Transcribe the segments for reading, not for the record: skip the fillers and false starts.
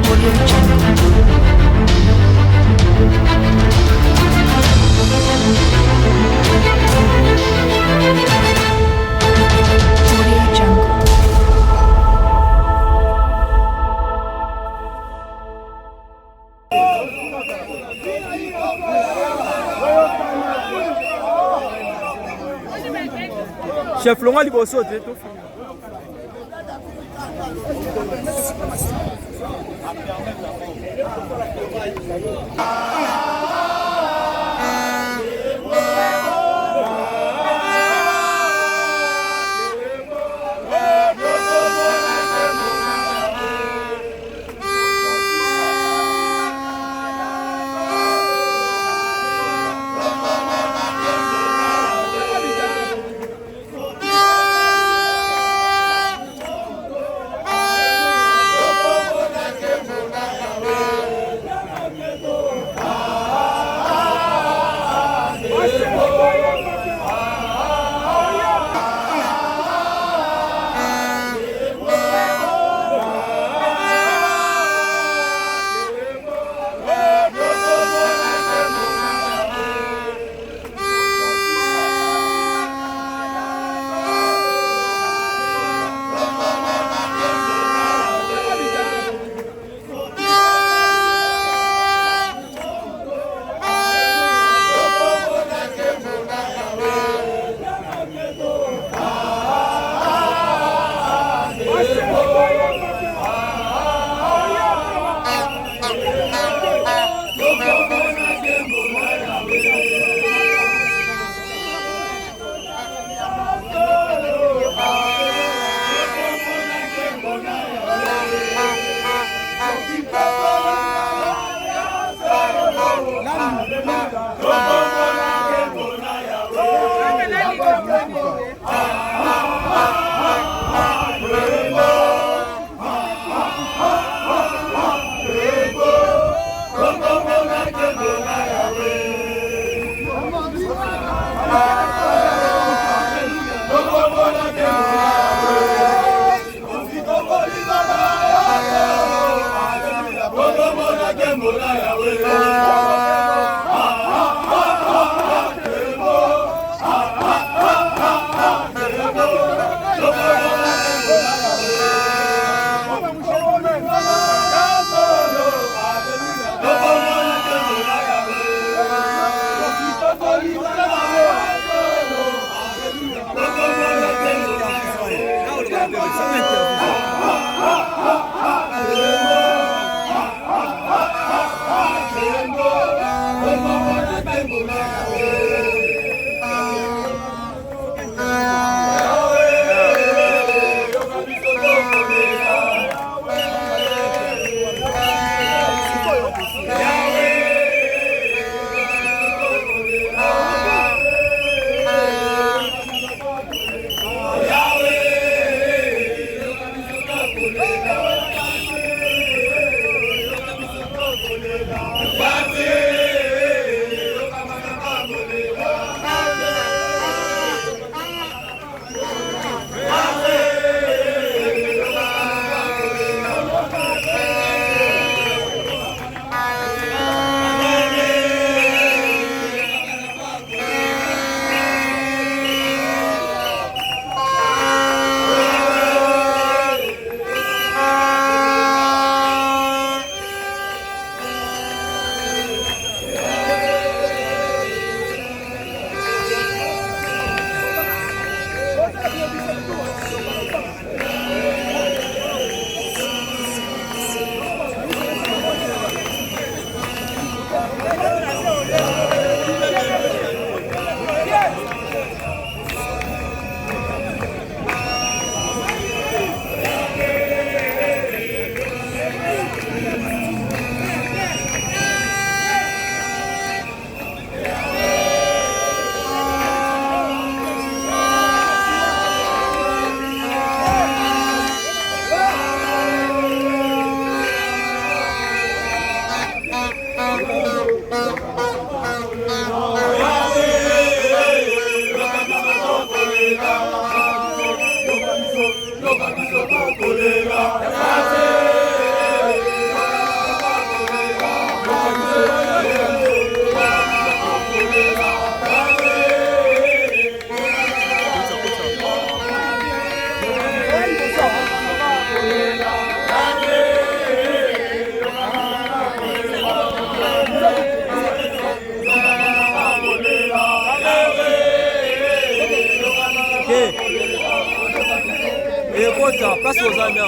Audio Jungle. Audio Jungle. Chef Longa liboso te to. okota place ozana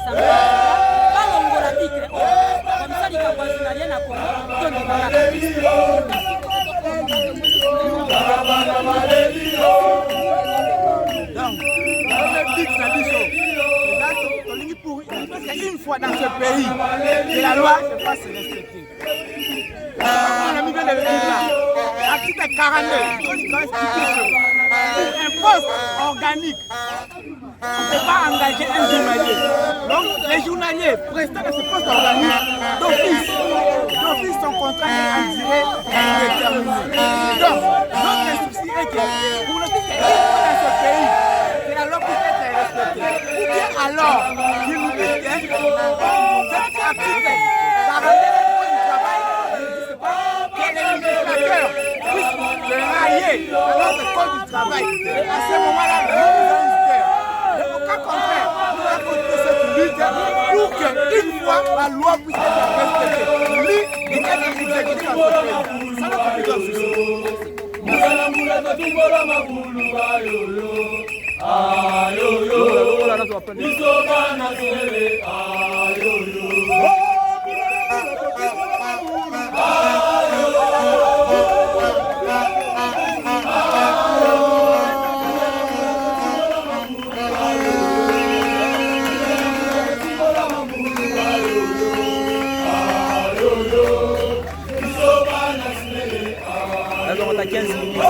assemblée balongola tigre comme ça likambo azunalien na Congo tondimolaka une fois dans ce pays, que la loi ne pas se respecter. On a mis de le dire là. Article 42, un poste organique. On ne peut pas engager un journalier. Donc, les journaliers prestant de ce poste organique, d'office, son contrat est en durée déterminée. Donc, notre souci est que pour le dire qu'il faut dans ce pays, que la loi puisse être respectée. Ou bien alors, il nous dit que cet article 41 du travail, que les législateurs puissent le railler dans notre code du travail. Et à ce moment-là, nous allons au cas contraire, nous allons continuer cette lutte pour qu'une fois la loi puisse être respectée. Lui, il est exécuté dans ce pays. Ça n'a pas besoin de souci. Alors on a 15 minutes.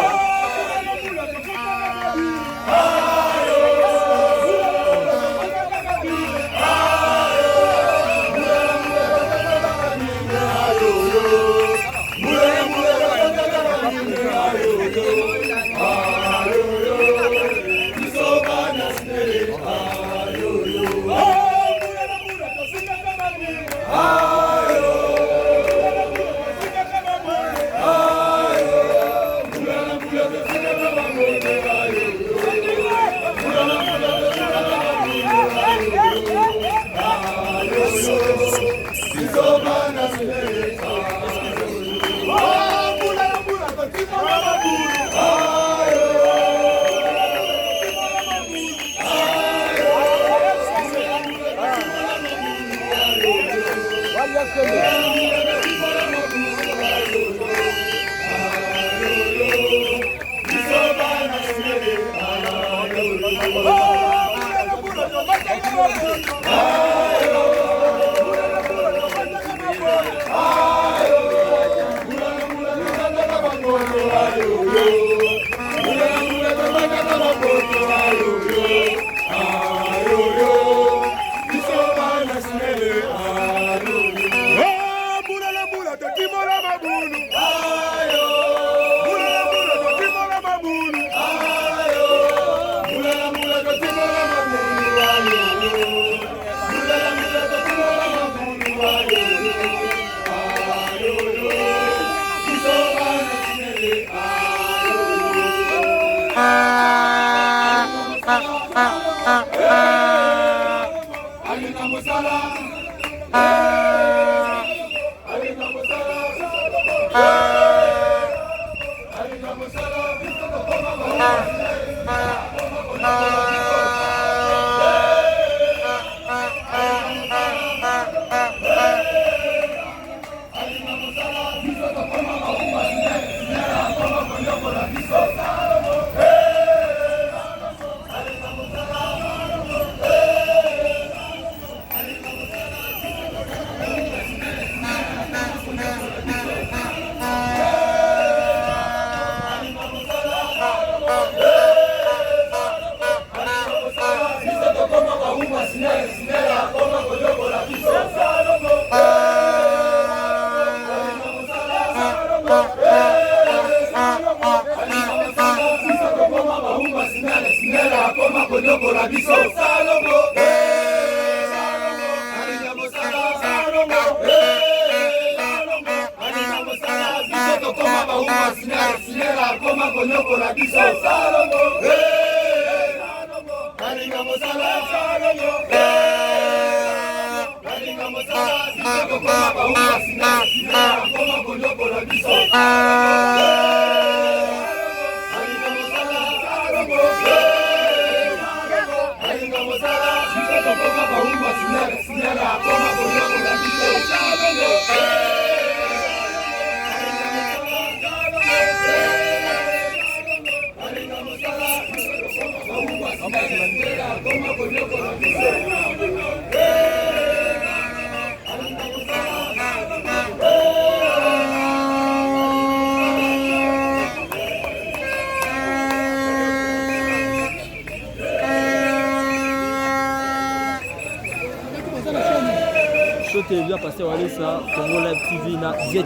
télévision Pasteur Walesa Congo Live TV na 10e.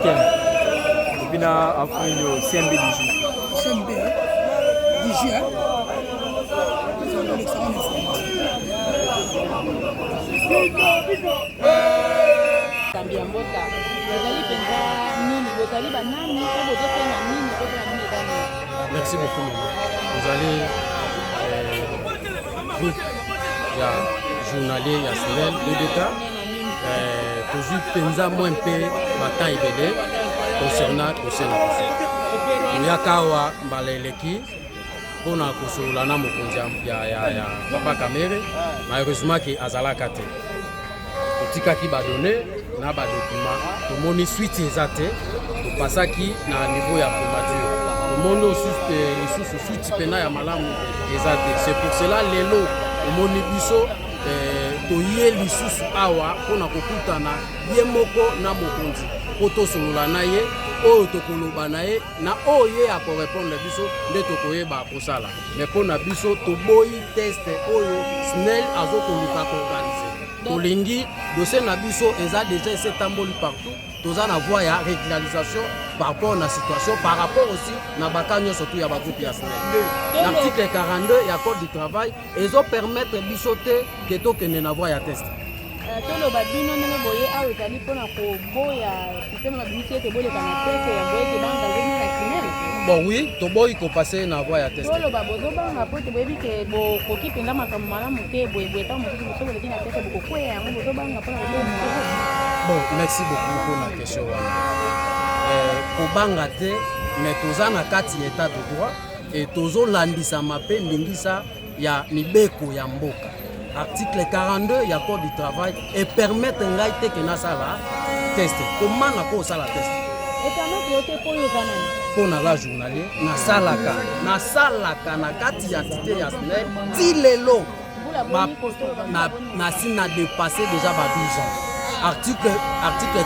Depuis na après le CMB du jour. CMB du jour. Tambia mboka. Bozali penza nini, bozali banani, ko bozofenga nini, ko bozali nini dani. Merci beaucoup maman. Vous allez groupe ya journalier ya SNEL de l'État. Toujours penza moins peu bataille belé concernant Yakawa Mbaleleki pour na kosolola na mokonzi ya Papa Kamere malheureusement ki azalaka te. Otikaki badonné na badocument tomoni suite ezate topasaki na niveau ya primature tomoni osusu suite pena ya malamu ezate. C'est pour cela lelo omoni biso toye lisusu awa mpona kokutana ye moko na mokonzi po tosolola na ye oyo tokoloba na ye na oyo ye akorépondre biso nde tokoyeba kosala mais mpona biso toboyi teste oyo SNEL azokoluka koorganize tolingi dossier na biso eza déjà esetamboli partout toza na voie ya régularisation par rapport na situation par rapport aussi na baka nyonso tu ya bagroupe ya SNEL. L'article 42 ya code du travail ezo permettre biso te ke tokende na voie ya test. Toloba bino ndenge boye awa ezali mpona koboya système na bimisi ete boleka na teste ya boye ete bangazeni na SNEL. Bon oui, toboyi kopase na voie ya test. Toloba bozobanga po ete boyebi ke bokoki mpenza makambo malamu te boyeboye ntango mosusu mosusu boleki na teste bokokweya yango bozobanga mpona koboya mosusu. Bon, merci beaucoup pour la question wana. Kobanga te mais toza na kati ya état de droit et tozolandisa mape ndingisa ya mibeko ya mboka. Article 42 ya code du travail et permettre ngai te ke nasala test. Comment na ko sala test? Pour la journalier nasalaka na kati ya entité ya SNEL ti lelo na dépassé déjà 12 ans. Article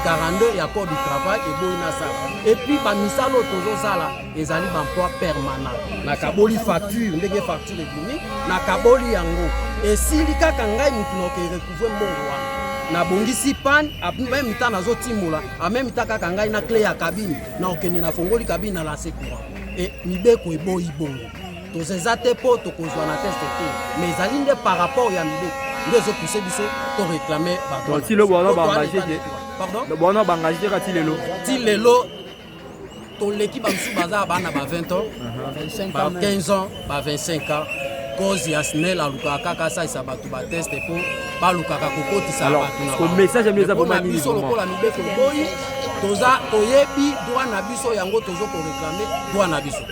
42 ya code du travail et boy nasala. Et puis ba misalo tozo sala ezali ba emploi permanent. Na kaboli facture ndenge facture ekumi na kaboli yango. Et si likaka ngai mutu no ke recouvrer mbongo wana. Na bongisi pan même temps nazo timola en même temps kaka ngai na clé ya cabine na okende na fongoli cabine na lancer courant. Et mibeko eboyi bongo. Tozeza te po tokozwa na test te. Mais ezali nde par rapport ya mibeko. Nous avons poussé pour réclamer. Si le bon engagé, pardon, le bon engagé quand il est là. Si le lot, ton l'équipe a sous bazar, a 20 ans, 15 ans, 25 ans. Cause ya SNEL a lukaka kasa isabatu ba test pour pas lukaka kokoti sa batu. Comme message mieux avant mani. Biso lokola mibeko boyi, toza toyebi droit na biso yango tozo ko réclamer droit na biso.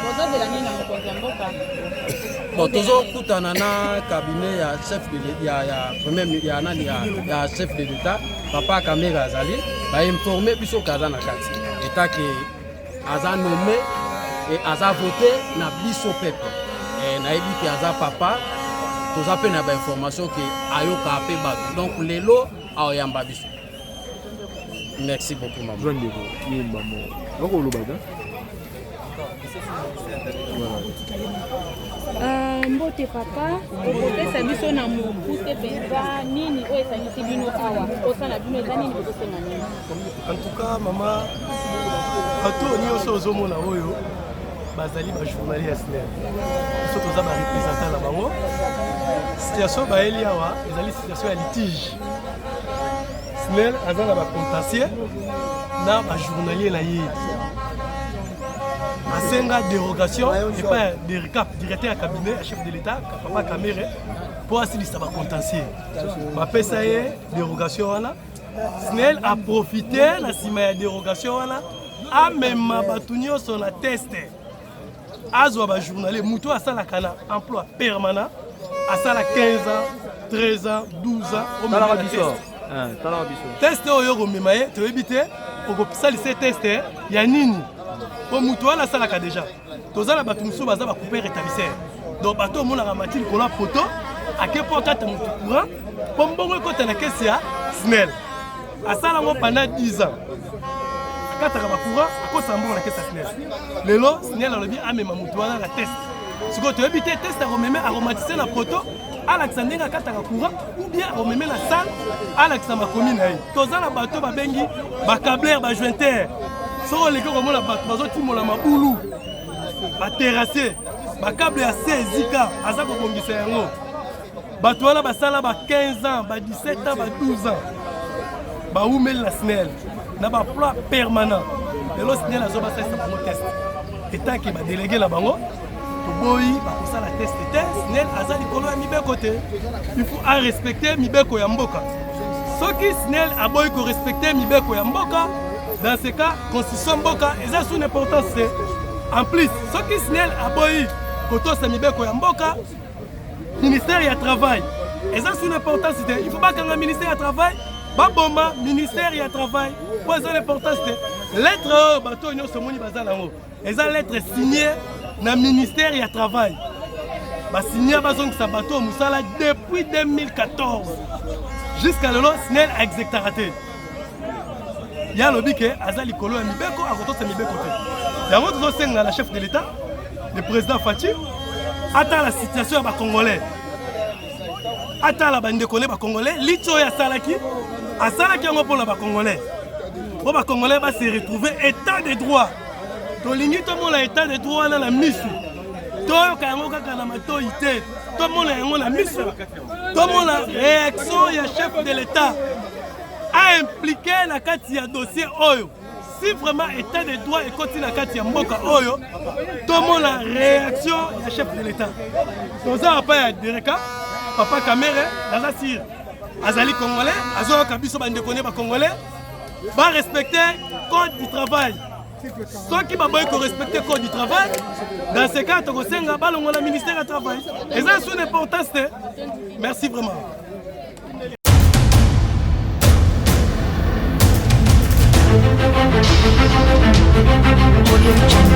Bozo de la nini na mokonzi mboka. Bon, toujours kutana na cabinet ya chef de ya premier ya chef de l'État Papa Kamere azali ba informer biso kaza na kati état que aza nommé et aza voté na biso peuple et na yebi que aza papa toza pe na ba information que ayoka pe batu donc lelo aoyamba biso. Merci beaucoup maman. Bonne dégo ni maman bako lobaga mbote papa okopesa biso na mobu te mpenza nini oyo esangisi bino awa osala bino eza nini bozosenga nini? En tout cas mama bato nyonso ozomona oyo bazali bajournalier ya SNEL biso toza barepresentant na bango. Situation bayeli awa ezali situation ya litige. SNEL aza na bacontentieux na bajournalier na ye asenga dérogation et pas des recap directeur à cabinet à chef de l'État Papa Kamere pour asilisa ba contentieux bapesa ye dérogation wana. SNEL a profité na sima ya dérogation wana amema batu nyonso na teste azwa ba journalier mutu asalaka na emploi permanent asala 15 ans 13 ans 12 ans au même test oyo komema ye toyebi te okosalisa teste ya nini po mutu wana asalaka déjà tozala bato mosusu baza bacoupé rétablissaire donc bato omonaka mati likolo ya poto ake po akata motu courant po mbongo ekota na kesi ya SNEL asala ngo pendant 10 ans akataka bacourant akosa mbongo na kesi ya SNEL lelo SNEL alobi amema motu wana na test Ce que tu as évité, test aromatisé la proto, Alexandre a kataka courant, ou bien aromé la salle, Alexandre commune. Tous la bateau, babengi, câbleur, jointeur. Sur les gars, comme la bateau, bateau, la maboulou, terrassé, câble à 16 zika, azako bongisa yango. Bateau là, basala 15 ans, 17 ans, 12 ans. Baoumel la SNEL, na ba plan permanent. Et le SNEL a zoba ça c'est test. Et tant qu'il va déléguer la bango, boy, pour ça la test SNEL azali kolo ya mibeko te. Il faut respecter mibeko ya mboka. Ce qui SNEL a boy ko respecter mibeko ya mboka, dans ce cas constitution mboka et ça sous importance c'est en plus ce qui SNEL a boy koto sa mibeko ya mboka, ministère ya travail. Et ça sous importance c'est il faut pas qu'un ministère ya travail Baboma, ministère et travail, pour l'importance de lettre bateau union se moni bazala ngo. Eza lettre signée na ministère et travail. Ba signé bazong sa bateau musala depuis 2014 jusqu'à le SNEL a exécuté. Ya lobi ke azali kolo ya mibeko akoto sa mibeko te. Ya moto zo senga la chef de l'état, le président Fachi, ata la situation ba congolais. Ata la bande connaît ba congolais, lito ya salaki asalaki yango pour les Congolais. Pour les Congolais, va se retrouver état de droit. Tout le monde a état de droit dans la mission. Tout le monde a mission. Tout le monde a réaction du chef de l'État a impliqué la carte de dossier Oyo. Si vraiment état de droit et continue la carte de Mboka Oyo, tout le monde a réaction du chef de l'État. Donc ça va pas être direct. Papa Kamere, dans la Syrie. Azali Congolais, Azo Kabiso Bandekone Congolais, va respecter le code du travail. Ceux qui va respecter le code du travail, dans ce cas, tu vas le ministère du travail. Et ça, c'est une importance. Merci vraiment. Audio Jungle.